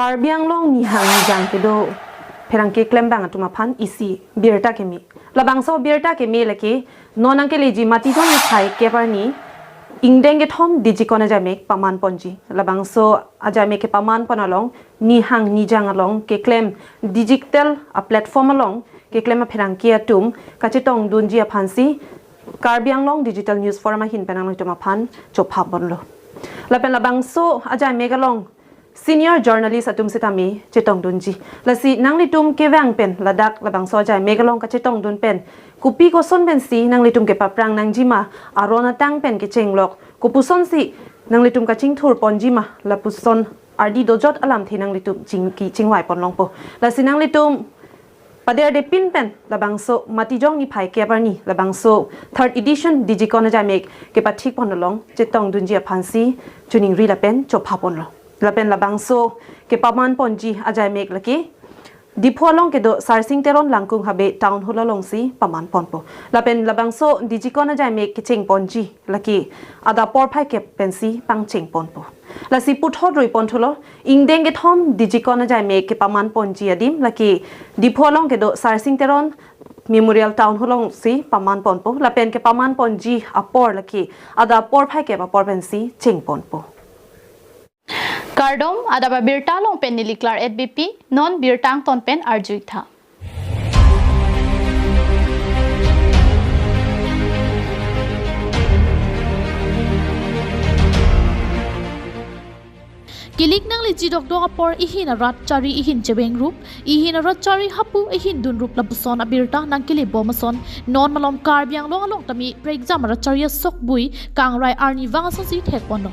Karbiang long ni hang ni jang ke do perang ke klem bang atuma phan isi birta ke mi labang so birta ke mi laki nonang ke leji mati jong ni thai ke par ni ingdeng ke thom diji kona jamek paman ponji labang so ajame ke paman panalong ni hang ni jang along ke klem digital a platform along ke klem a perang ke atum kachitong dunji a phansi Karbiang long digital news forum a hin penang tuma phan chopha bonlo lapen labang so ajame ke long Senior journalist atum sitami chetong dunji lasi nangli tum ke wang pen ladak labang sojai megalong ka chetong dun pen kupi ko son pen si nangli tum ke paprang nangjima arona tang pen ke chenglok kupuson si nangli tum ka chingthur ponjima lapuson ardi dojot alam thi nangli tum chingki chingwai ponlong po lasi nangli tum pader de pin pen labang so matijong ni phai ke barni labang so third edition digicon jamek ke pathik ponlong chetong dunji phansi chuning ri la pen chopha ponlo lapen labang so ke paman ponji ajai mek laki dipholong ke do sarsing teron langkung habe town hall long si paman ponpo lapen labang so digicon ajai mek ke ching ponji laki ada por phai ke pensi pang ching ponpo lasi puthod roi ponthulo ingdeng ke thom digicon ajai mek ke paman ponji adim laki dipholong ke do sarsing teron memorial town hall long si paman ponpo lapen ke paman ponji apor laki ada por phai ke apor pensi ching ponpo Kardom adaba birta long pen niliklar EDBP non birtang ton pen arjuitha. Kilik nang liji dokdo apor ihin rat chari ihin chebeng rup ihin rat chari hapu ihin dun rup labuson abirta nang kili bomason non malom Karbiang long along tami pre exam rat chari sok bui kang rai arni wangason si thek pono.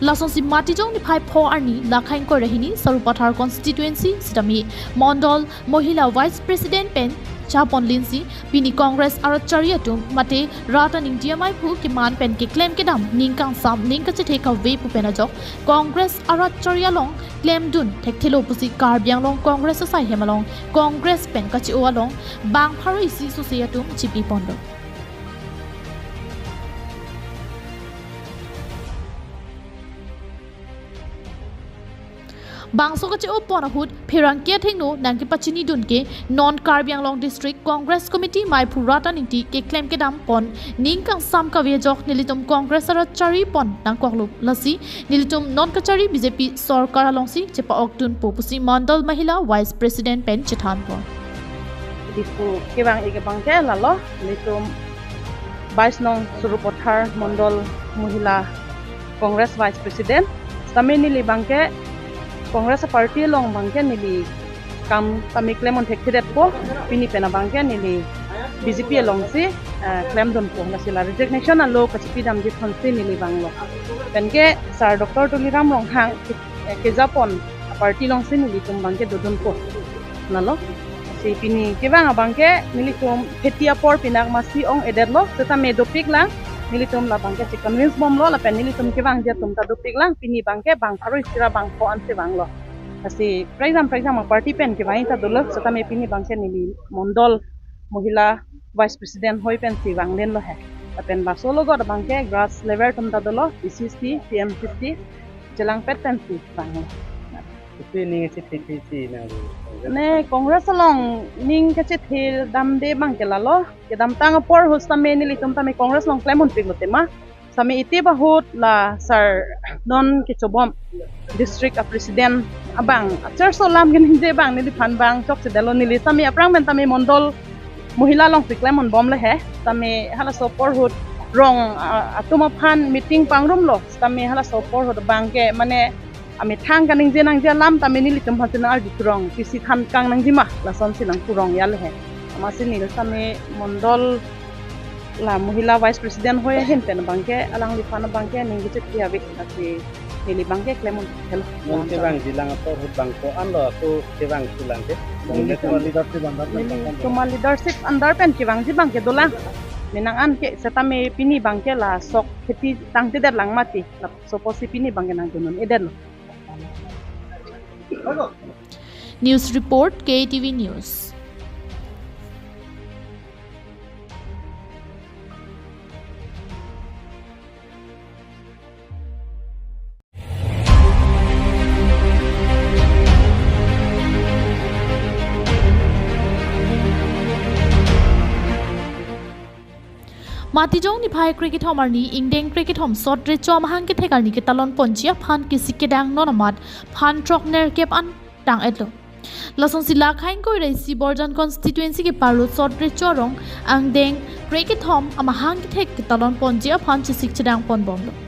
Lason si matijong ni phai pho arni lakhain ko rahini sarupathar constituency sidami mondol mohila vice president pen chapon linsi pini congress arachariya tum mate rata ning diamai phu ki man pen ki claim ke dam ningkang sam ning ka che ka ve pu pen ajok congress arachariya long claim dun thekthelo pusi Karbiang long congress sai hemalong congress pen ka chi o along bang phari si society tum chipi pondo Bangso ka cheo pona hut phirangkia thengno nangki pachini dunke non Karbiang long district congress committee mai phurata ningti ke claim ke dam pon ningkang sam ka wejok nilitum congress ara chari pon nangkwaklu lasi nilitum non kachari BJP sarkar alongsi chepa oktun popusi mandal mahila vice president pen chithan pon dipu kebang ike bangke lalo nilitum vice nong surupothar mandal mahila congress vice president tameni li bangke Congress party long bangke nili kam kami claim on thekhidet po pini pena bangke nili BJP long si claim don po na sila resignation alo kachipi dam di khonsi nili banglo penke sir Dr. Tuliram long hang ke japon party long si nili tum bangke dodon po nalo si pini ke bang bangke nili tum phetia por pinak masi ong ederlo seta me dopik lang nilitum la bangke si convince bom lo la pen nilitum ke bang dia tum ta dupik lang pini bangke bang tharo istira bang ko an se bang lo asi for example party pen ke bai ta dolok sota me pini bangke nili mondol mohila vice president hoi pen si bang len lo he la pen ba solo god bangke grass level tum ta dolo PCC PMCC jelang pet pen si bang Ini si TPC na ne congress long ning ka che thil dam de bang ke lalo ke dam tang por hus ta me nili tum ta me congress long claim on pig lote ma sami iti ba hut la sir non ke chobom district president abang char so lam gen je bang nili phan bang chok se dalo nili sami aprang men tami mondol mohila long claim on bom le he sami hala so por hut rong atuma phan meeting pangrum lo sami hala so por hut bang ke mane ami thang kaning je nang je lam ta meni litum hatin al dikrong kisi than kang nang jima la son sinang kurong yal he amasi nil same mondol la mohila vice president hoye hen pen bangke alang lifana bangke ningi che tia bik ati nili bangke klemon hello Mung ke bang dilang ator hut bang ko an lo ko ke bang tulang ke tuma leadership andar pen ki bang ji bangke dolang minang an ke setame pini bangke la sok kheti tang te der lang mati la soposi pini bangke nang tunun eden News report KATV News Matijong ni phai cricket homar ni ingdeng cricket hom sot re chom hang ke thekal ni ke talon ponjia phan ki sikedang nonamat phan trokner kep an tang etlo lasong sila khain koi re si borjan constituency ke parut sot re chorong angdeng cricket hom ama hang ke thek ke talon ponjia phan chi sikchedang pon bomlo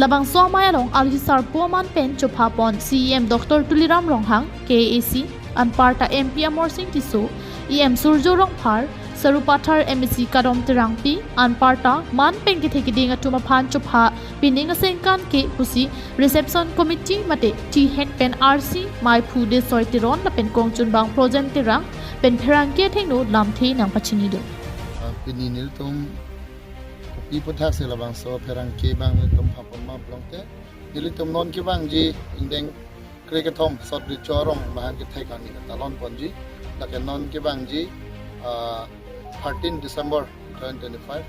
Labang Somaya long Alisar Poman Pen Chopha Pon CEM Dr. Tuliram Ronghang KAC Anparta MP Amor Singh Tiso EM Surjo Rongphar Sarupathar MEC Kadom Tirangpi Anparta Man Pen ke thekiding atuma phan Chopha Pining Asengkan ke pusi reception committee mate T Hen Pen RC Mai Phu de Soitiron la Pen Kongchun Bang Project Tirang Pen Pherang ke thengno lamthei nang pachini do Pininil tum Ipo tak sila bang so perang ke bang litum hapon ma blongte dilitum non ke bang ji indeng cricket home sot di chorong bahan ke thai kan ni talon ponji laken non ke bang ji 13 December 2025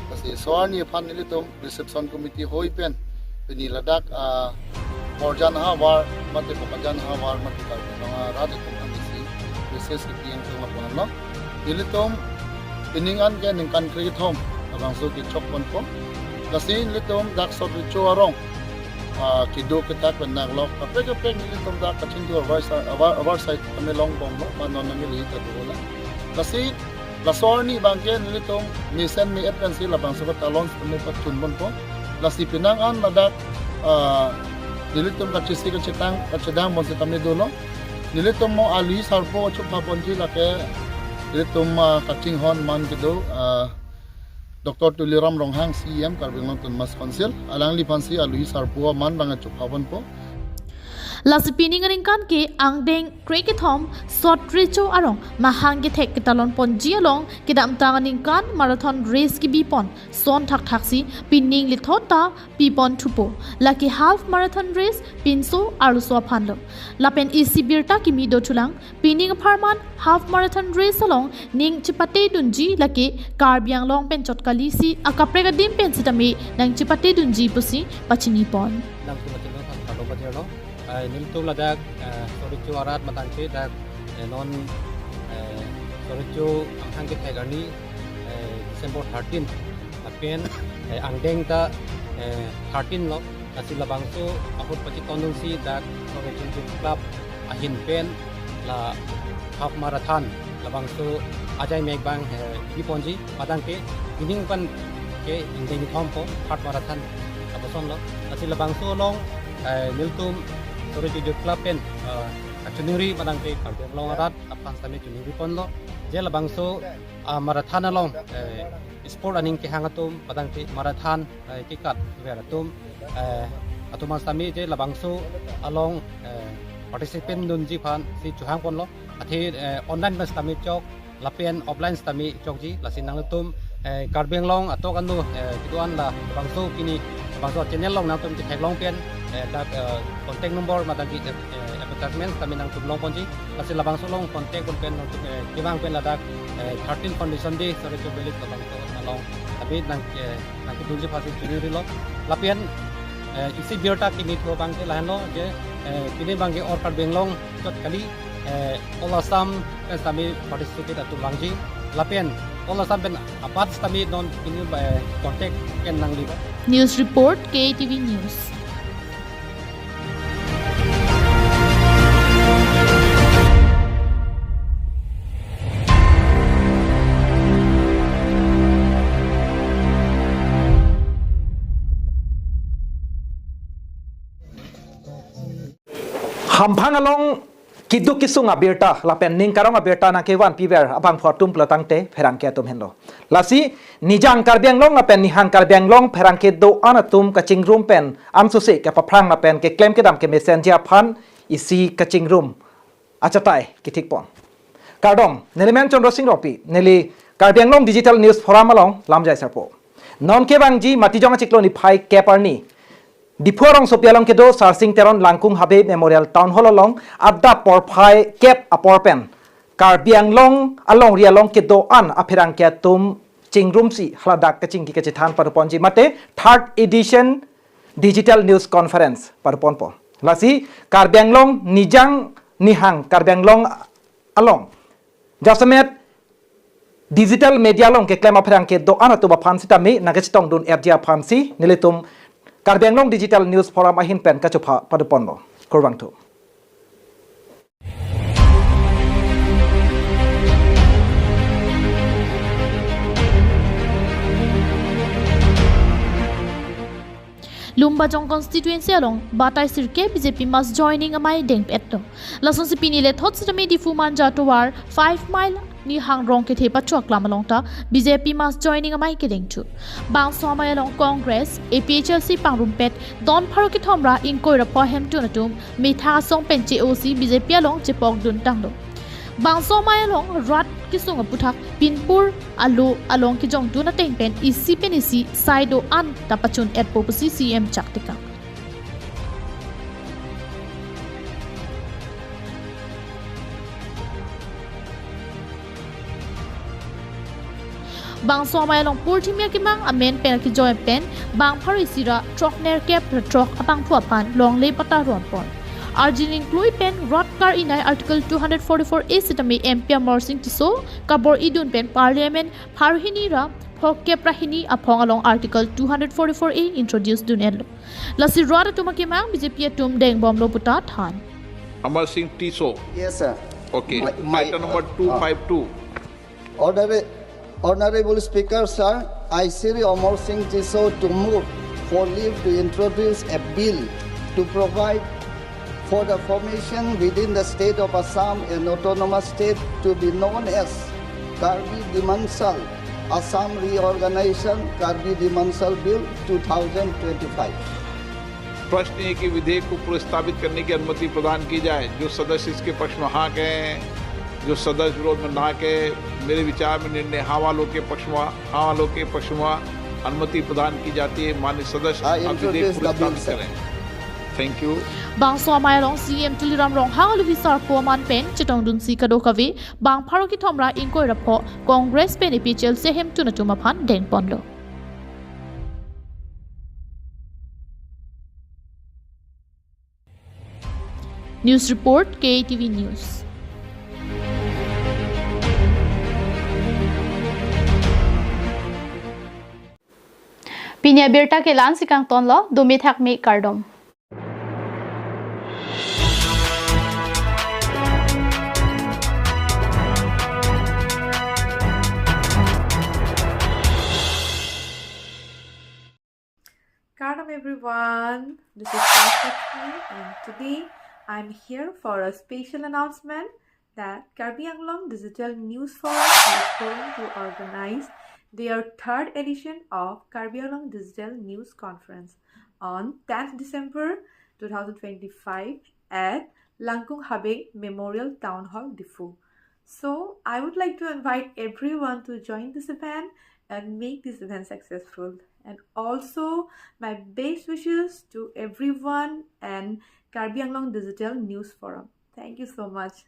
kasi soan ni phan nilitum reception committee hoi pen peni ladak borjan ha war mate ko bajan ha war mate ka nga rad tum andisi recess ke piang so ma no dilitum piningan ke ning kan cricket home abang so ki chok pon po kasi litom dak so richo arong kido ketak benang lok apa ke peng litom dak kachin dur our side kami long bom no manon na mili ta dola kasi lasor ni bangken litom misen mi agency labang so talon kami patun bon po lasi pinang an ladak litom kachisi kacitang kacedang bon se kami dolo litom mo ali sarpo chopha ponji lake litom kaching hon man kido Dr. Tuliram Ronghang CEM Karbinglong Tunmas Council alang lipansi alui sarpua man bangat chuphawan po Lasipini ngaringkan ke angdeng cricket home sot richo arong mahang ke thek talon pon jialong ke dam tanganingkan marathon race ki bipon son thak thaksi pinning lithota pipon thupo laki half marathon race pinso aruso phanlo lapen isi birta ki mi do thulang pinning pharman half marathon race along ning chipate dunji laki karbyang long pen chotkali si akaprega dim pen sitami nang chipate dunji pusi pachini pon niltu ladak sorichu arat matangke dak non sorichu anghang ke thegani December 13 apen angdeng ta 13 lo asila bangso ahut pachi tonung si dak sorichu club ahin pen la half marathon la bangso ajai mek bang diponji padangke ining pan ke ingdeng thompo half marathon abason lo asila bangso long niltum Sorichu club pen chunuri madang ke karbeng long arat apan sami chunuri pon lo jela bangso marathon along sport aning ke hangatum padang ke marathon ke kat veratum atuma sami je labangso along participant dunji phan si chuhang pon lo athi online mas sami chok lapen offline sami chok ji lasinang lutum karbeng long atok anu kiduan la bangso kini bangso channel long nang tum thek long pen dak contact number madagi advertisement kami nang tumlong ponji kasi labang sulong contact kon pen kibang pen ladak 13 condition di sore to belit labang to along tapi nang kidunji pasi junior lo lapian isi biota kini to bang ke lahan lo je kini bang ke or kar benglong tot kali all assam kami participate atu bangji lapian all assam ben apat kami non kini contact ken nang liba News report KATV News Hampang along kiduk kisung abirta lapen ning karong abirta na kewan piber abang fortum platangte pherang ke tum henlo lasi nijang karbyang long lapen nihang karbyang long pherang ke do anatum kaching room pen amsu se ke paprang lapen ke claim ke dam ke messenger phan isi kaching room achatai ki thikpon kardom nelimen chondro singh ropi neli karbyang long digital news forum along lamjai sarpo non ke bangji matijong chiklo ni phai keparni Diporong sopialong kedo sarsing teron langkung habe memorial town hall along adda porphai kep aporpen karbiang long along rialong kedo an apherang kya tum chingrum si hladak kaching ki kachithan parponji mate 3rd edition digital news conference parponpo lasi karbiang long nijang ni hang karbeng long along jasamet digital media long ke klema pherang ke do ana tu ba phan sita me nagesitong dun fja phansi nilitum karbeng long digital news forum ahin pen ka chupha paduponno korbang tu Lumbajong constituency along Batai Sirke BJP must joining amai deng petto. Lason si pinile thot sitame di fuman jatuar 5 mile ni hang rong ke thepa chuak lam along ta BJP must joining amai ke deng chu. Bang somai along Congress APHLC pangrum pet don pharo ki thomra in koira po hem tu natum mitha song penche OC BJP along chepok dun tanglo. Bang somai along rat kisung puthak pinpur alu along ki jong tu na teng pen isi penisi saido an tapachun et popusi CM chaktika. Bang somai along purtimia ki mang amen pen ki joy pen bang pharisira trok ner kep trok apang thuapan long le pata ron pon. Arjin include pen rot car inai article 244A sitame MP morsing tiso kabor idun pen parliament pharhini ra phokke prahini aphong along article 244A introduced dunel lasi rot tumaki mang BJP tum deng bomlo puta than Amar Singh Tiso. Yes, sir. Okay. My- Item number 252. Honorable Speaker, sir, I, Sri Amar Singh Tiso, to move for leave to introduce a bill to provide for the formation within the state of Assam an autonomous state to be known as Karbi Dimansal Assam Reorganization Karbi Dimansal Bill 2025. प्रश्न है कि विधेयक को प्रस्तावित करने की अनुमति प्रदान की जाए। जो सदस्य इसके पक्ष में हाँ कहें, जो सदस्य विरोध में ना कहे, मेरे विचार में निर्णय हाँ वालों के पक्ष में अनुमति प्रदान की जाती है। माननीय सदस्य I आप विधेयक introduce the bill, प्रस्तावित sir. करें। Thank you. Bang somai along CM tuliram rong hang lu visar ko man pen chitong dun si kado kawe bang pharo ki thomra in koi rapho Congress pen APHL se hem tu na tu maphan deng ponlo. News report KATV News. Pinya birta ke lan sikang tonlo dumi thak mi kardom. Welcome everyone, this is Sakshi and today I'm here for a special announcement that Karbi Anglong Digital News Forum is going to organize their third edition of Karbi Anglong Digital News Conference on 10th December 2025 at Langkung Habe Memorial Town Hall, Diffu. So I would like to invite everyone to join this event and make this event successful. And also my best wishes to everyone and Karbi Anglong Digital News Forum. Thank you so much.